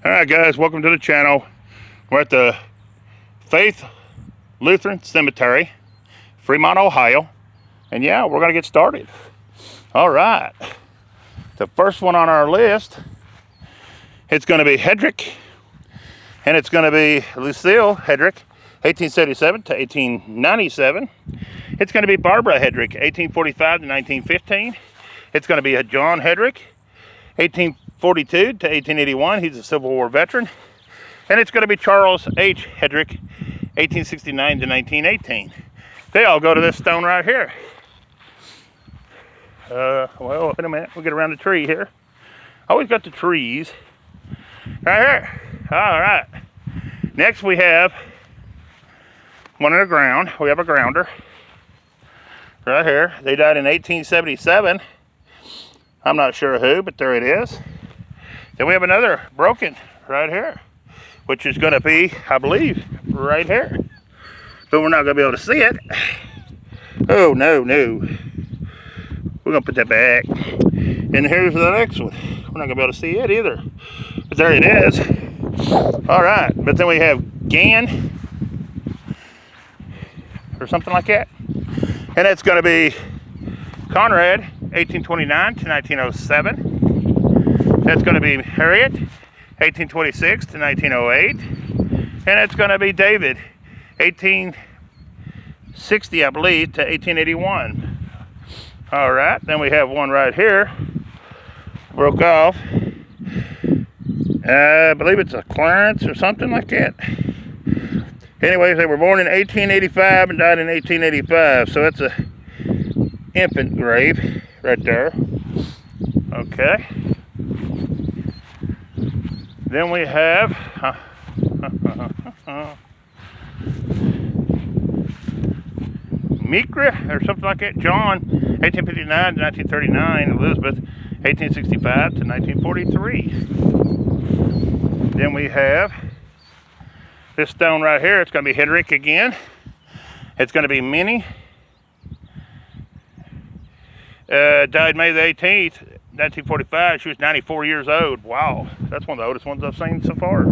Alright guys, welcome to the channel. We're at the Faith Lutheran Cemetery, Fremont, Ohio. And yeah, we're going to get started. Alright. The first one on our list, it's going to be Hedrick. And it's going to be Lucille Hedrick, 1877 to 1897. It's going to be Barbara Hedrick, 1845 to 1915. It's going to be a John Hedrick, 1842 to 1881. He's a Civil War veteran. And it's going to be Charles H. Hedrick, 1869 to 1918. They all go to this stone right here. Well, wait a minute. We'll get around the tree here. Always got the trees right here. All right. Next we have one in the ground. We have a grounder right here. They died in 1877. I'm not sure who, but there it is. Then we have another broken right here, which is going to be, I believe, right here. But we're not going to be able to see it. Oh, no. We're going to put that back. And here's the next one. We're not going to be able to see it either. But there it is. All right. But then we have Gann, or something like that. And it's going to be Conrad, 1829 to 1907. That's going to be Harriet, 1826 to 1908. And it's going to be David, 1860, I believe, to 1881. All right, then we have one right here, broke off. I believe it's a Clarence or something like that. Anyways, they were born in 1885 and died in 1885, so that's a infant grave right there. Okay. Then we have Mikra or something like that. John, 1859 to 1939. Elizabeth, 1865 to 1943. Then we have this stone right here. It's going to be Hedrick again. It's going to be Minnie. Died May the 18th, 1945. She was 94 years old. Wow, that's one of the oldest ones I've seen so far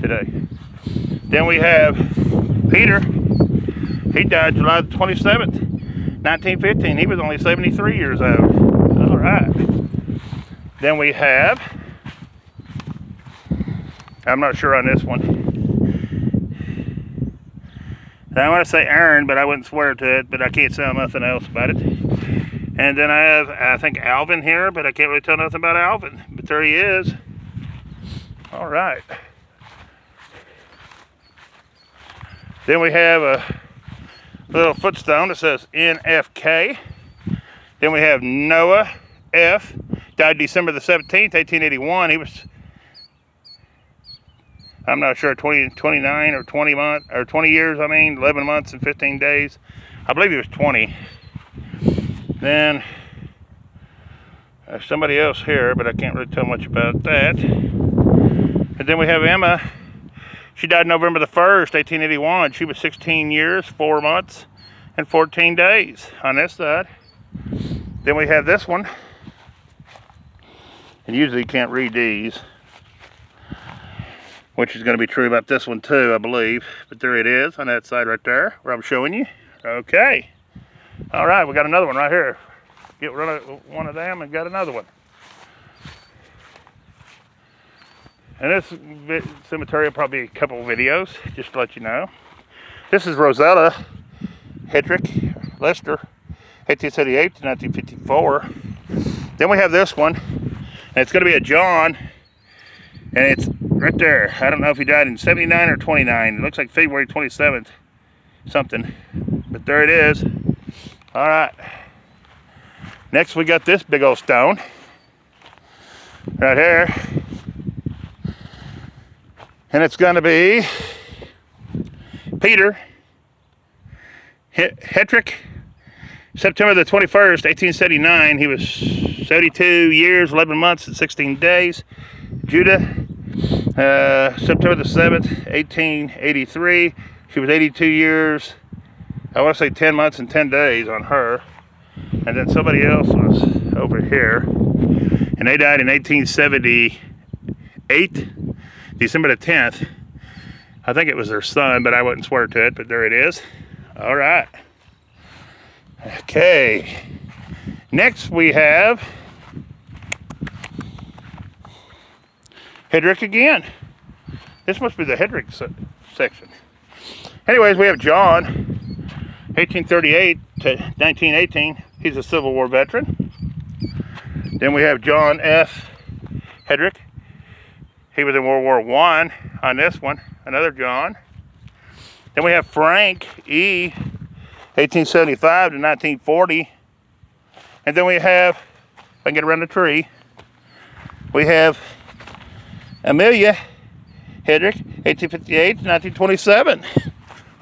today. Then we have Peter. He died July 27th, 1915. He was only 73 years old. All right. Then we have, I'm not sure on this one. I want to say Aaron, but I wouldn't swear to it, but I can't say nothing else about it. And then I have, I think, Alvin here, but I can't really tell nothing about Alvin. But there he is. All right. Then we have a little footstone that says NFK. Then we have Noah F. Died December the 17th, 1881. He was, I'm not sure, 29 or 20 months, or 20 years, 11 months and 15 days. I believe he was 20. Then there's somebody else here, but I can't really tell much about that. And then we have Emma. She died November the 1st, 1881. She was 16 years, 4 months, and 14 days on this side. Then we have this one. And usually you can't read these, which is going to be true about this one too, I believe. But there it is on that side right there, where I'm showing you. Okay. All right, we got another one right here. Get rid of one of them and got another one. And this cemetery will probably be a couple of videos, just to let you know. This is Rosella Hedrick, Lester, 1878 to 1954. Then we have this one, and it's going to be a John, and it's right there. I don't know if he died in 79 or 29. It looks like February 27th, something. But there it is. All right. Next we got this big old stone right here. And it's going to be Peter Hedrick, September the 21st, 1879. He was 72 years, 11 months, and 16 days. Judah, September the 7th, 1883. She was 82 years, I want to say 10 months and 10 days on her. And then somebody else was over here. And they died in 1878. December the 10th. I think it was their son, but I wouldn't swear to it, but there it is. All right. Okay. Next we have Hedrick again. This must be the Hedrick section. Anyways, we have John, 1838 to 1918. He's a Civil War veteran. Then we have John F. Hedrick. He was in World War I on this one. Another John. Then we have Frank E. 1875 to 1940. And then we have, if I can get around the tree, we have Amelia Hedrick, 1858 to 1927.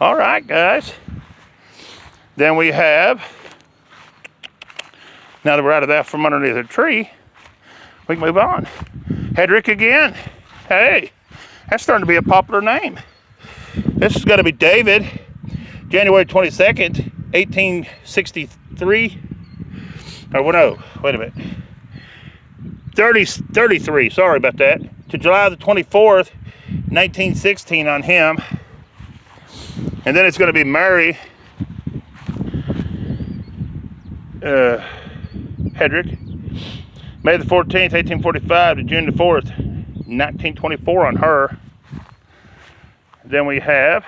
All right, guys. Then we have, now that we're out of that from underneath the tree, we can move on. Hedrick again. Hey, that's starting to be a popular name. This is going to be David, January 22nd, 1863. Oh, well, no, wait a minute. 33, sorry about that. To July the 24th, 1916 on him. And then it's going to be Mary Hedrick, May the 14th, 1845 to June the 4th, 1924 on her. Then we have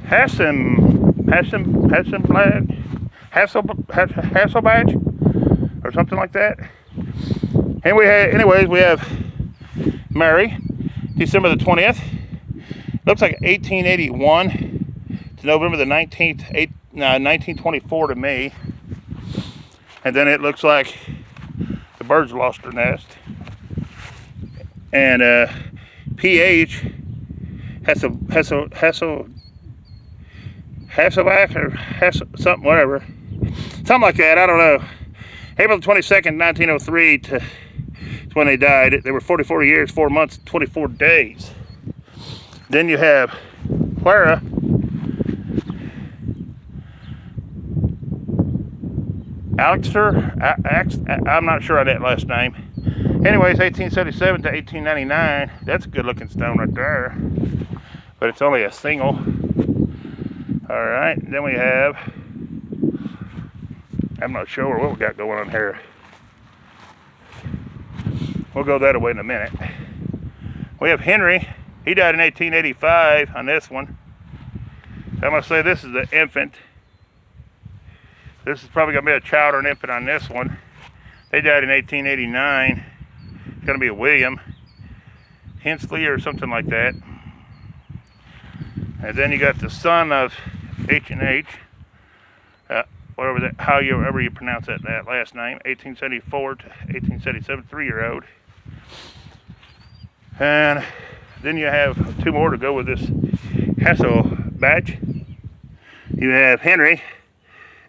Hasselbach, or something like that. And we have, anyways, we have Mary, December the 20th. Looks like 1881 to November the 19th, 1924 to me. And then it looks like the birds lost their nest. And PH Hasselbach or something, whatever. Something like that, I don't know. April 22nd, 1903 to when they died. They were 44 years, 4 months, 24 days. Then you have Clara Alexter, I'm not sure on that last name. Anyways, 1877 to 1899. That's a good looking stone right there. But it's only a single. Alright, then we have, I'm not sure what we got going on here. We'll go that away in a minute. We have Henry. He died in 1885 on this one. I'm going to say this is the infant. This is probably going to be a child or an infant on this one. They died in 1889. It's going to be a William Hensley or something like that. And then you got the son of H&H, whatever that, however you pronounce that last name, 1874 to 1877, 3-year-old. And then you have two more to go with this Hasselbach. You have Henry,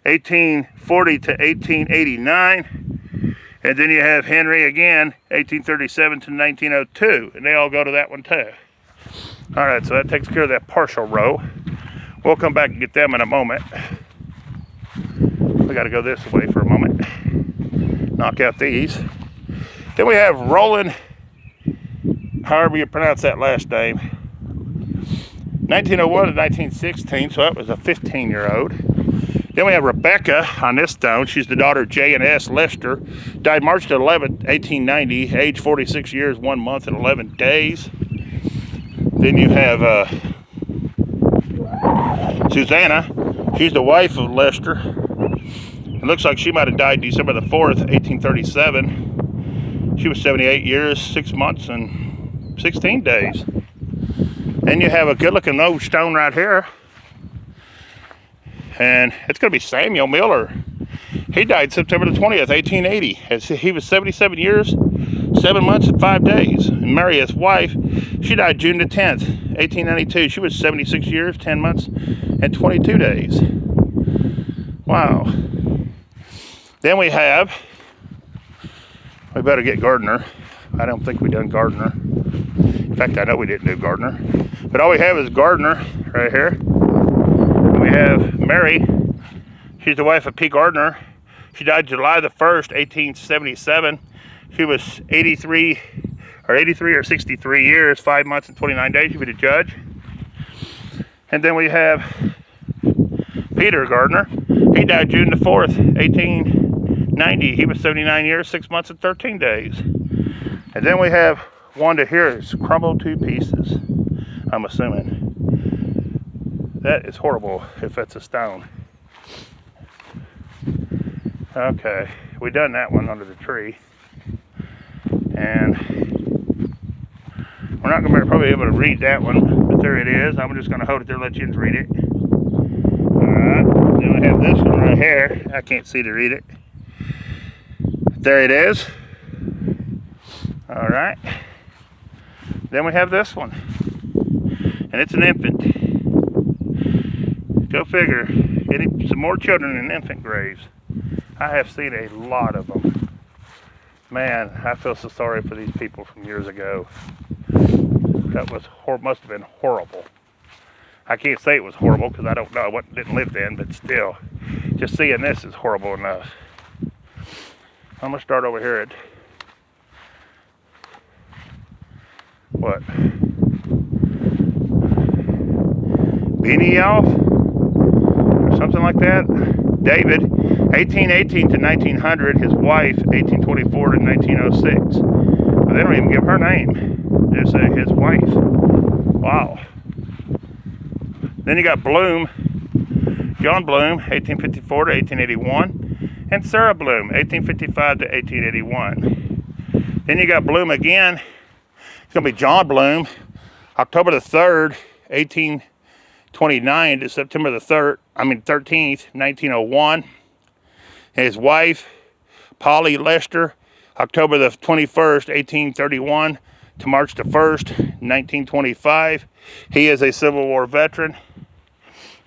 1840 to 1889. And then you have Henry again, 1837 to 1902. And they all go to that one too. All right, so that takes care of that partial row. We'll come back and get them in a moment. We got to go this way for a moment. Knock out these. Then we have Roland, however you pronounce that last name, 1901 to 1916, so that was a 15-year-old. Then we have Rebecca on this stone. She's the daughter of J&S Lester. Died March 11th, 1890, age 46 years, 1 month, and 11 days. Then you have Susanna. She's the wife of Lester. It looks like she might have died December the 4th, 1837. She was 78 years, 6 months, and 16 days. Then you have a good-looking old stone right here. And it's going to be Samuel Miller. He died September the 20th, 1880. He was 77 years, 7 months, and 5 days. And Mary, his wife, she died June the 10th, 1892. She was 76 years, 10 months, and 22 days. Wow. Then we better get Gardner. I don't think we done Gardner. In fact, I know we didn't do Gardner. But all we have is Gardner right here. We have Mary. She's the wife of P. Gardner. She died July the 1st, 1877. She was 83 or 83 or 63 years, 5 months and 29 days. You be the judge. And then we have Peter Gardner. He died June the 4th, 1890. He was 79 years, 6 months and 13 days. And then we have Wanda here. It's crumbled to pieces, I'm assuming. That is horrible if that's a stone. Okay, we done that one under the tree. And we're not going to probably be able to read that one, but there it is. I'm just going to hold it there and let you read it. Alright, then we have this one right here. I can't see to read it. There it is. Alright. Then we have this one. And it's an infant. Go figure. Getting some more children in infant graves. I have seen a lot of them. Man, I feel so sorry for these people from years ago. That was must have been horrible. I can't say it was horrible because I don't know. I didn't live then, but still, just seeing this is horrible enough. I'm gonna start over here at what? Benioff or something like that. David, 1818 to 1900. His wife, 1824 to 1906. But they don't even give her name. They say his wife. Wow. Then you got Bloom, John Bloom, 1854 to 1881, and Sarah Bloom, 1855 to 1881. Then you got Bloom again. It's gonna be John Bloom, October the 3rd, 1829 to September the 13th, 1901. And his wife, Polly Lester, October the 21st, 1831 to March the 1st, 1925. He is a Civil War veteran.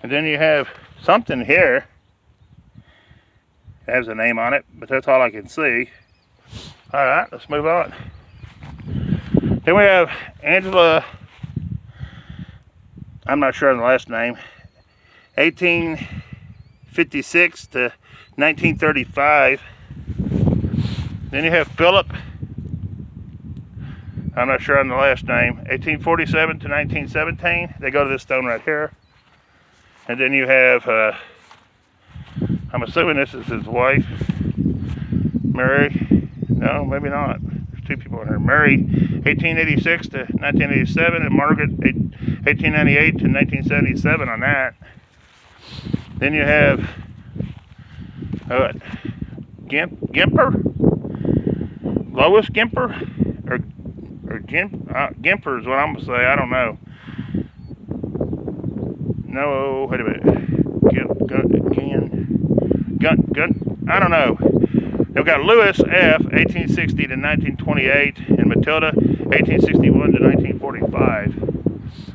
And then you have something here. It has a name on it, but that's all I can see. All right, let's move on. Then we have Angela, I'm not sure on the last name, 1856 to 1935. Then you have Philip, I'm not sure on the last name, 1847 to 1917. They go to this stone right here. And then you have, I'm assuming this is his wife, Mary. No, maybe not. There's two people in here. Mary, 1886 to 1987, and Margaret, 1898 to 1977 on that. Then you have Gimper, Lois Gimper, or Gimper is what I'm gonna say. I don't know. No, wait a minute. I don't know. They've got Lewis F, 1860 to 1928, and Matilda, 1861 to 1945.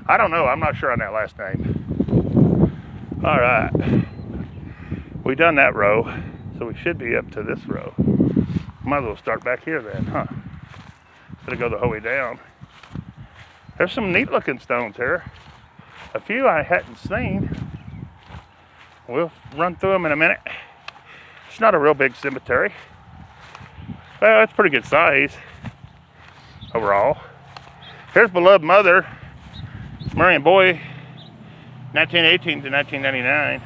I don't know. I'm not sure on that last name. All right. We done that row, so we should be up to this row. Might as well start back here then, huh? Instead of go the whole way down. There's some neat looking stones here. A few I hadn't seen. We'll run through them in a minute. It's not a real big cemetery. Well, it's pretty good size overall. Here's Beloved Mother, Marion Boy, 1918 to 1999.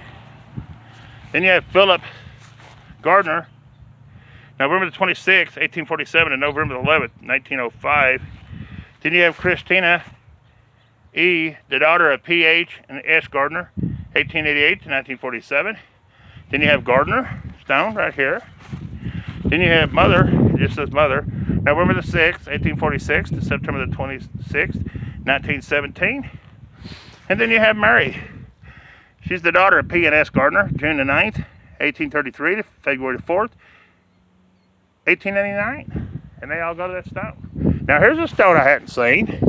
Then you have Philip Gardner, November the 26th, 1847 to November the 11th, 1905. Then you have Christina E., the daughter of P.H. and S. Gardner, 1888 to 1947. Then you have Gardner stone right here. Then you have Mother, it just says Mother, November the 6th, 1846 to September the 26th, 1917. And then you have Mary. She's the daughter of P. and S. Gardner, June the 9th, 1833 to February the 4th, 1899. And they all go to that stone. Now here's a stone I hadn't seen.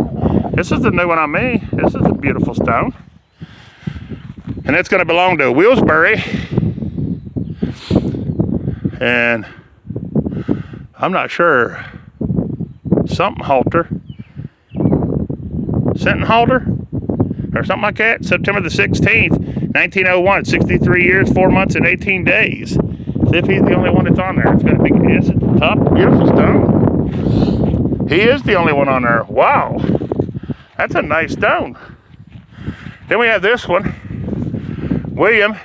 This is the new one on me. This is a beautiful stone. And it's going to belong to Willsbury. And I'm not sure. Something halter. Sentinhalter? Or something like that. September the 16th, 1901. 63 years, 4 months, and 18 days. See if he's the only one that's on there. It's going to be, it's a top, beautiful stone. He is the only one on there. Wow. That's a nice stone. Then we have this one. William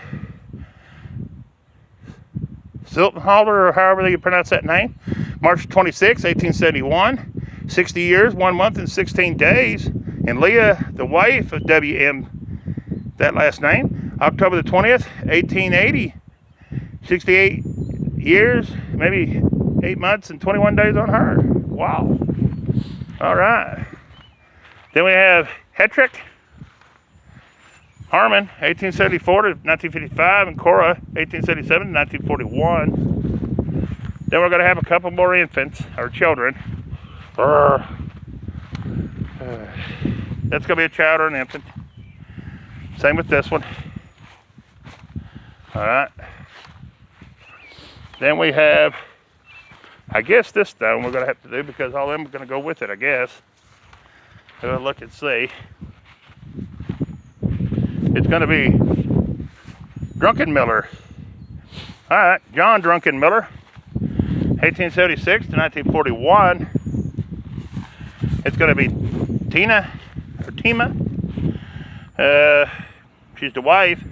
Siltenhalder, or however you pronounce that name. March 26, 1871. 60 years, 1 month, and 16 days. And Leah, the wife of W.M., that last name, October the 20th, 1880. 68 years, maybe 8 months and 21 days on her. Wow. All right. Then we have Hetrick Harmon, 1874 to 1955, and Cora, 1877 to 1941. Then we're going to have a couple more infants, or children. That's going to be a child or an infant. Same with this one. All right. Then we have, I guess this stone we're going to have to do because all of them are going to go with it, I guess. We'll look and see. It's going to be Drunkenmiller. All right, John Drunkenmiller, 1876 to 1941. It's going to be Tima. She's the wife.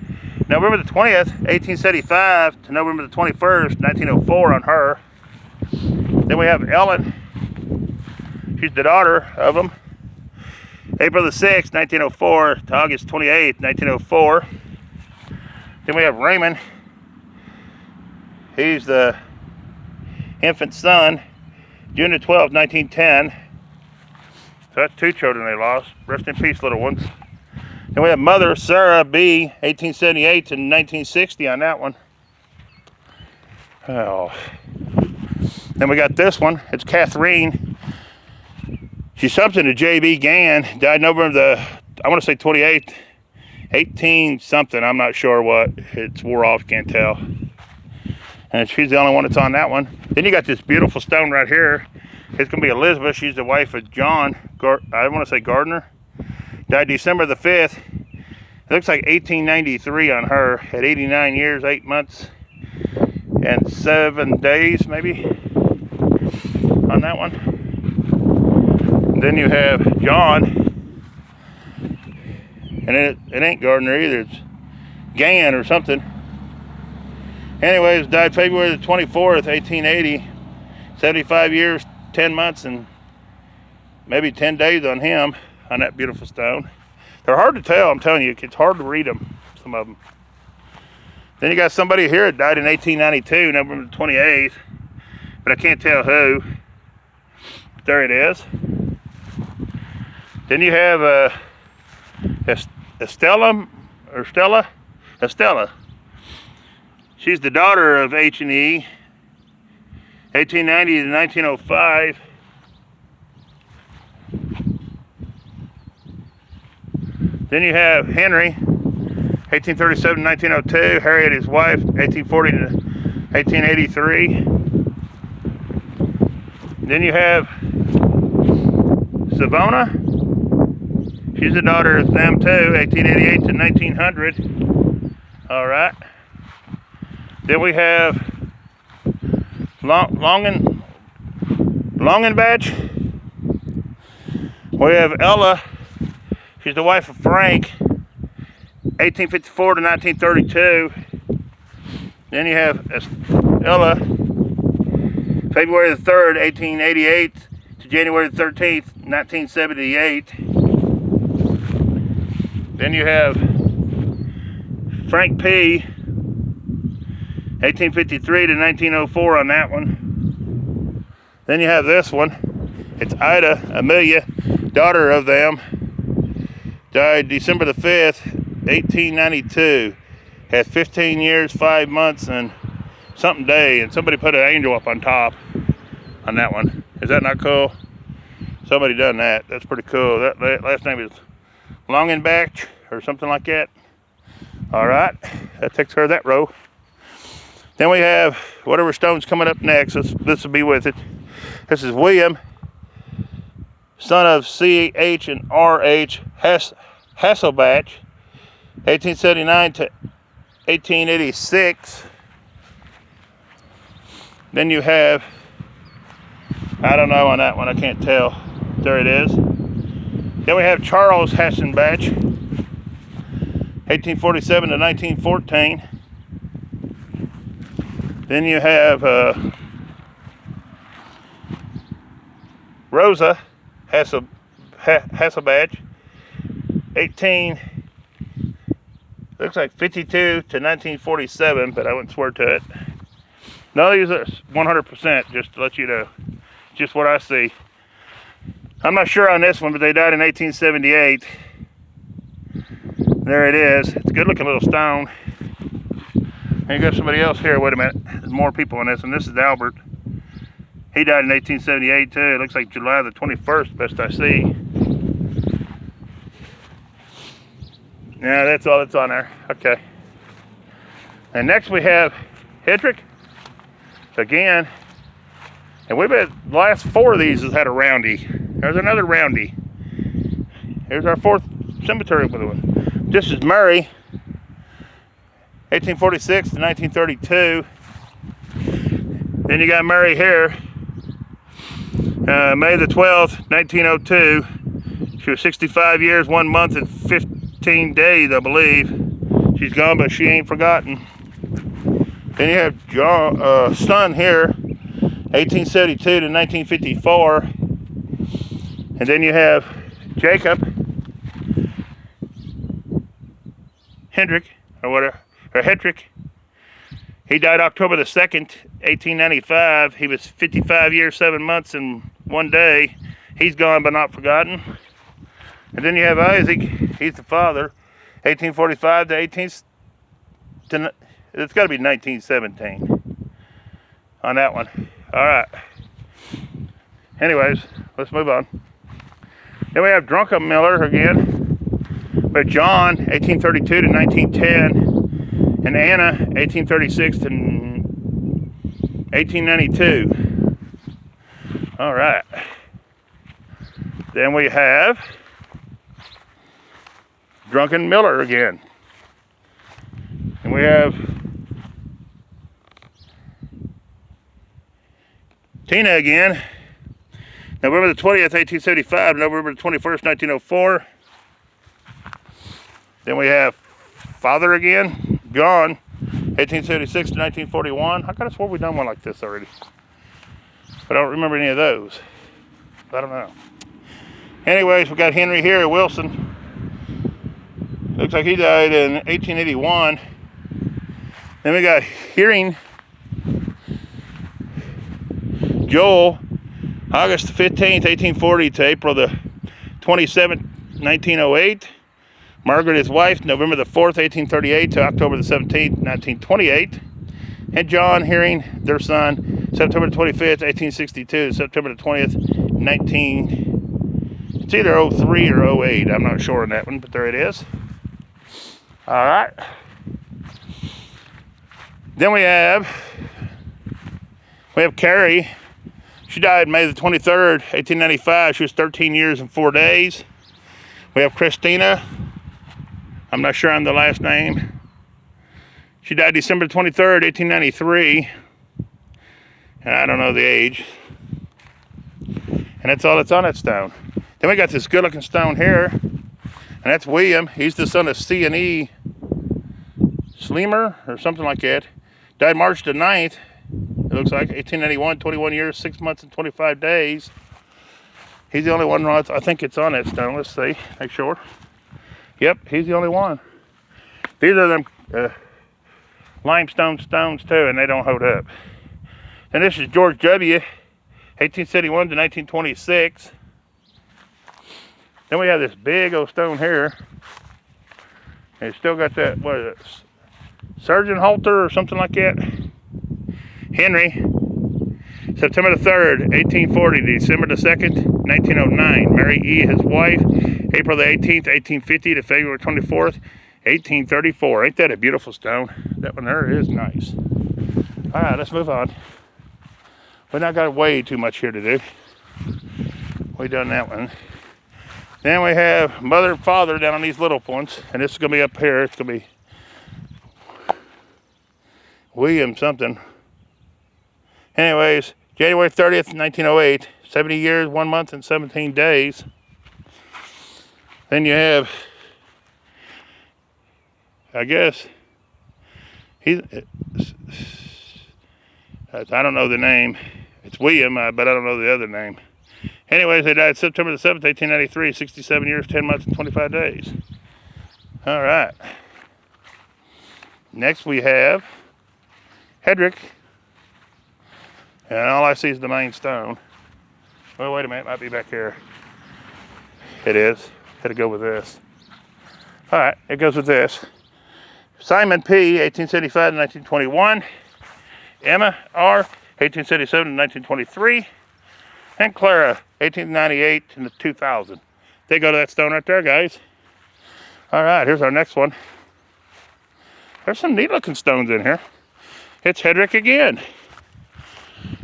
November the 20th, 1875 to November the 21st, 1904 on her. Then we have Ellen. She's the daughter of them. April the 6th, 1904 to August 28th, 1904. Then we have Raymond. He's the infant son, June the 12th, 1910. So that's 2 children they lost. Rest in peace, little ones. Then we have mother, Sarah B., 1878 to 1960 on that one. Oh. Then we got this one. It's Catherine. She's something to J.B. Gann. Died November the, I want to say 28th, 18 something. I'm not sure what. It's wore off, can't tell. And she's the only one that's on that one. Then you got this beautiful stone right here. It's going to be Elizabeth. She's the wife of John, I want to say Gardner. Died December the 5th. It looks like 1893 on her. At 89 years, 8 months, and 7 days maybe on that one. And then you have John. And it ain't Gardner either. It's Gann or something. Anyways, died February the 24th, 1880. 75 years, 10 months, and maybe 10 days on him, on that beautiful stone. They're hard to tell, I'm telling you. It's hard to read them, some of them. Then you got somebody here that died in 1892, November 28th, but I can't tell who. But there it is. Then you have Estella. She's the daughter of H&E, 1890 to 1905. Then you have Henry, 1837 to 1902. Harriet, his wife, 1840 to 1883. Then you have Savona. She's the daughter of them too, 1888 to 1900. All right. Then we have Longenbach. We have Ella. She's the wife of Frank, 1854 to 1932. Then you have Ella, February the 3rd, 1888 to January the 13th, 1978. Then you have Frank P., 1853 to 1904 on that one. Then you have this one. It's Ida Amelia, daughter of them. Died December the 5th, 1892. Had 15 years, 5 months, and something day. And somebody put an angel up on top on that one. Is that not cool? Somebody done that. That's pretty cool. That last name is Longenbach or something like that. All right. That takes care of that row. Then we have whatever stone's coming up next. This will be with it. This is William, son of C.H. and R.H. Hasselbach, 1879 to 1886. Then you have I don't know on that one, I can't tell. There it is. Then we have Charles Hassenbach, 1847 to 1914. Then you have Rosa Hasselbach, 18, looks like 52 to 1947, but I wouldn't swear to it. None of these are 100%, just to let you know. Just what I see. I'm not sure on this one, but they died in 1878. There it is. It's a good looking little stone. And you got somebody else here. Wait a minute. There's more people in this, and this is Albert. He died in 1878 too. It looks like July the 21st, best I see. Yeah, that's all that's on there. Okay. And next we have Hedrick again. And we've been, the last 4 of these has had a roundy. There's another roundy. Here's our 4th cemetery with one. This is Murray, 1846 to 1932. Then you got Murray here, May the 12th, 1902. She was 65 years, 1 month, and 15 days, I believe. She's gone, but she ain't forgotten. Then you have John, son here, 1872 to 1954. And then you have Jacob Hendrick, or whatever, or Hedrick. He died October the 2nd, 1895. He was 55 years, 7 months, and 1 day. He's gone but not forgotten. And then you have Isaac. He's the father, 1845 to 18. It's got to be 1917 on that one. All right. Anyways, let's move on. Then we have Drunken Miller again. But John, 1832 to 1910, and Anna, 1836 to 1892. All right. Then we have Drunken Miller again. And we have Tina again. November the 20th, 1875, November the 21st, 1904. Then we have Father again, John, 1876 to 1941. I could have swore we've done one like this already. But I don't remember any of those. I don't know. Anyways, we got Henry here, Wilson. Looks like he died in 1881. Then we got Hearing, Joel, August the 15th, 1840 to April the 27th, 1908. Margaret, his wife, November the 4th, 1838 to October the 17th, 1928. And John Hearing, their son, September the 25th, 1862 to September the 20th, it's either 03 or 08. I'm not sure on that one, but there it is. All right. Then we have Carrie. She died May the 23rd, 1895. She was 13 years and 4 days. We have Christina. I'm not sure on the last name. She died December 23rd, 1893. And I don't know the age. And that's all that's on that stone. Then we got this good looking stone here. And that's William. He's the son of C&E Sleemer or something like that. Died March the 9th. It looks like 1891, 21 years, 6 months, and 25 days. He's the only one, I think it's on that stone. Let's see, make sure. Yep, he's the only one. These are them limestone stones too, and they don't hold up. And this is George W., 1871 to 1926. Then we have this big old stone here. And it's still got that, what is it? Surgeon Halter or something like that. Henry, September the 3rd, 1840 to December the 2nd, 1909. Mary E., his wife, April the 18th, 1850 to February 24th, 1834. Ain't that a beautiful stone? That one there is nice. All right, let's move on. We not got way too much here to do. We done that one. Then we have mother and father down on these little ones, and this is gonna be up here. It's gonna be William something. Anyways, January 30th, 1908. 70 years, 1 month, and 17 days. Then you have, I guess, I don't know the name. It's William, but I don't know the other name. Anyways, they died September the 7th, 1893, 67 years, 10 months, and 25 days. All right. Next we have Hedrick. And all I see is the main stone. Well, wait a minute, it might be back here. It is. Gotta go with this. All right, it goes with this. Simon P., 1875 to 1921. Emma R., 1877 to 1923. And Clara, 1898 to 2000. They go to that stone right there, guys. All right, here's our next one. There's some neat looking stones in here. It's Hedrick again.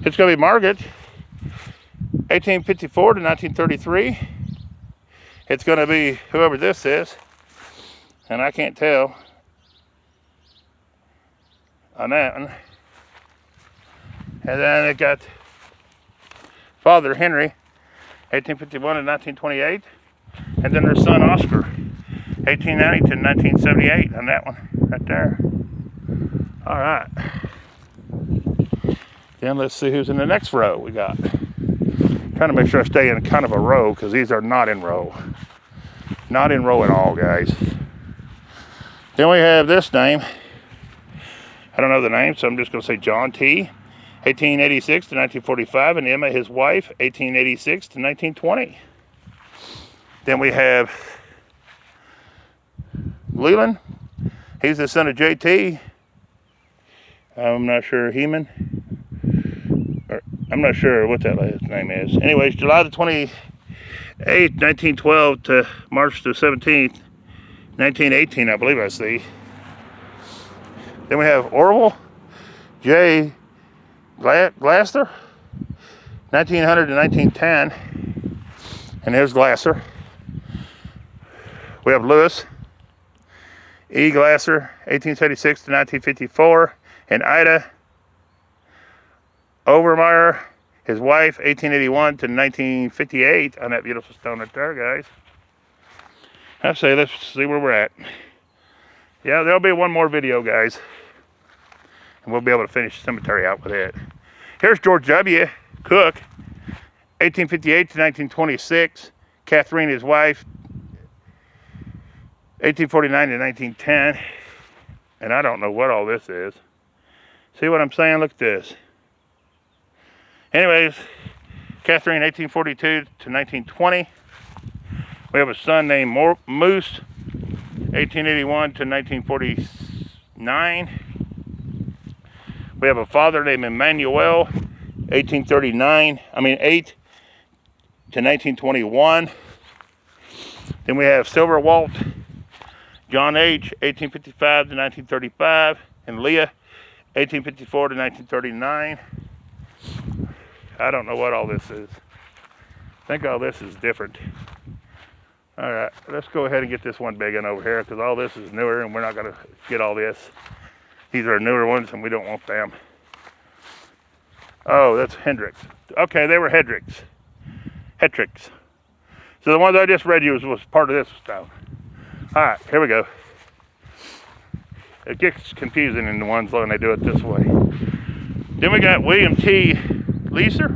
It's going to be Margaret, 1854 to 1933. It's going to be whoever this is, and I can't tell on that one. And then it got Father Henry, 1851 to 1928. And then their son Oscar, 1890 to 1978 on that one right there. All right. Then let's see who's in the next row we got. Trying to make sure I stay in kind of a row because these are not in row. Not in row at all, guys. Then we have this name. I don't know the name, so I'm just going to say John T., 1886 to 1945, and Emma, his wife, 1886 to 1920. Then we have Leland. He's the son of J.T. I'm not sure, Heeman. I'm not sure what that last name is. Anyways, July the 28th, 1912 to March the 17th, 1918, I believe I see. Then we have Orville J. Glasser, 1900 to 1910. And there's Glasser. We have Lewis E. Glasser, 1876 to 1954. And Ida Overmeyer, his wife, 1881 to 1958 on that beautiful stone right there, guys. I say, let's see where we're at. Yeah, there'll be one more video, guys. And we'll be able to finish the cemetery out with it. Here's George W. Cook, 1858 to 1926. Catherine, his wife, 1849 to 1910. And I don't know what all this is. See what I'm saying? Look at this. Anyways, Catherine, 1842 to 1920. We have a son named Moose, 1881 to 1949. We have a father named Emmanuel, 8 to 1921. Then we have Silver Walt, John H., 1855 to 1935, and Leah, 1854 to 1939. I don't know what all this is. I think all this is different. All right, let's go ahead and get this one big one over here because all this is newer and we're not going to get all this. These are newer ones and we don't want them. Oh, that's Hendricks. Okay, they were Hedricks. Hedricks. So the ones I just read you was part of this stuff. All right, here we go. It gets confusing in the ones when they do it this way. Then we got William T. Leeser,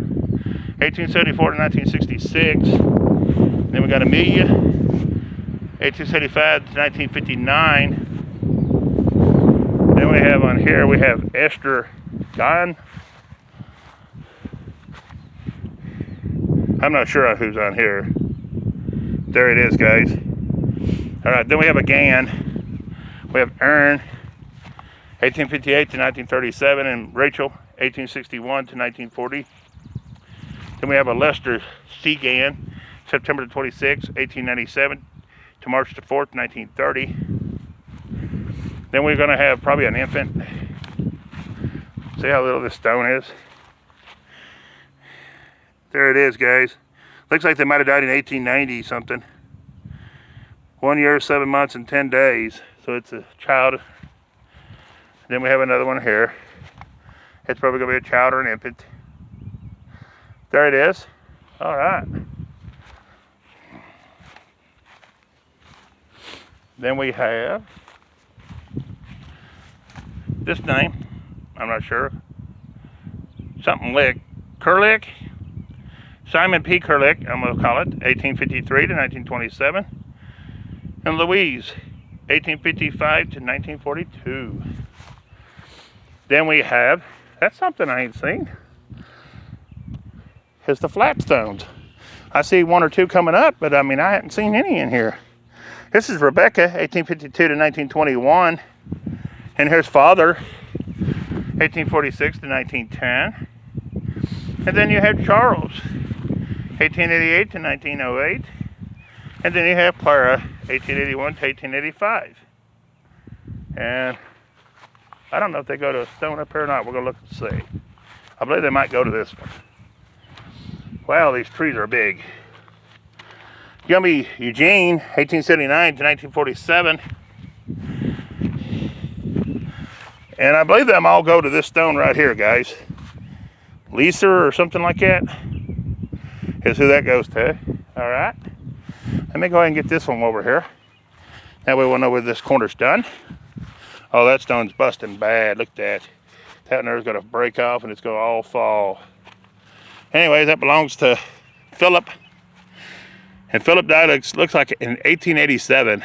1874 to 1966. Then we got Amelia, 1875 to 1959. Then we have on here, we have Esther Guyon. I'm not sure who's on here. There it is, guys. All right, then we have a Gann. We have Ern, 1858 to 1937, and Rachel, 1861 to 1940. Then we have a Lester C. Gann, September 26, 1897 to March the 4th, 1930. Then we're going to have probably an infant. See how little this stone is? There it is, guys. Looks like they might have died in 1890 something. 1 year, 7 months, and 10 days. So it's a child. Then we have another one here. It's probably going to be a child or an infant. There it is. All right. Then we have this name. I'm not sure. Something Lick. Kurlick. Simon P. Kurlick, I'm going to call it, 1853 to 1927. And Louise, 1855 to 1942. Then we have, that's something I ain't seen. It's the Flapstones. I see one or two coming up, but I mean, I haven't seen any in here. This is Rebecca, 1852 to 1921. And here's Father, 1846 to 1910. And then you have Charles, 1888 to 1908. And then you have Clara, 1881 to 1885. And I don't know if they go to a stone up here or not. We're going to look and see. I believe they might go to this one. Wow, these trees are big. Gumby Eugene, 1879 to 1947. And I believe them all go to this stone right here, guys. Lisa or something like that is who that goes to. All right. Let me go ahead and get this one over here. That way we'll know where this corner's done. Oh, that stone's busting bad. Look at that. That one there's going to break off and it's going to all fall. Anyway, that belongs to Philip. And Philip died, looks like in 1887.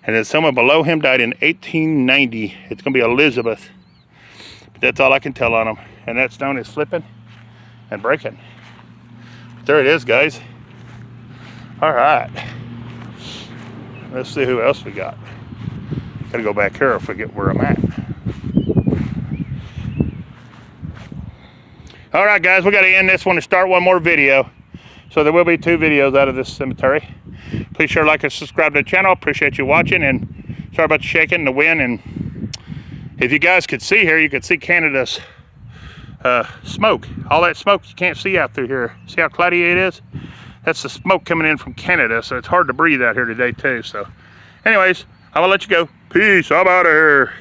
And then someone below him died in 1890. It's going to be Elizabeth. But that's all I can tell on them. And that stone is flipping and breaking. But there it is, guys. All right. Let's see who else we got. Gotta go back here and forget where I'm at. All right, guys, we got to end this one and start one more video. So there will be 2 videos out of this cemetery. Please share, like, and subscribe to the channel. Appreciate you watching. And sorry about the shaking, the wind. And if you guys could see here, you could see Canada's smoke. All that smoke you can't see out through here. See how cloudy it is? That's the smoke coming in from Canada. So it's hard to breathe out here today too. So anyways, I'm going to let you go. Peace. I'm out of here.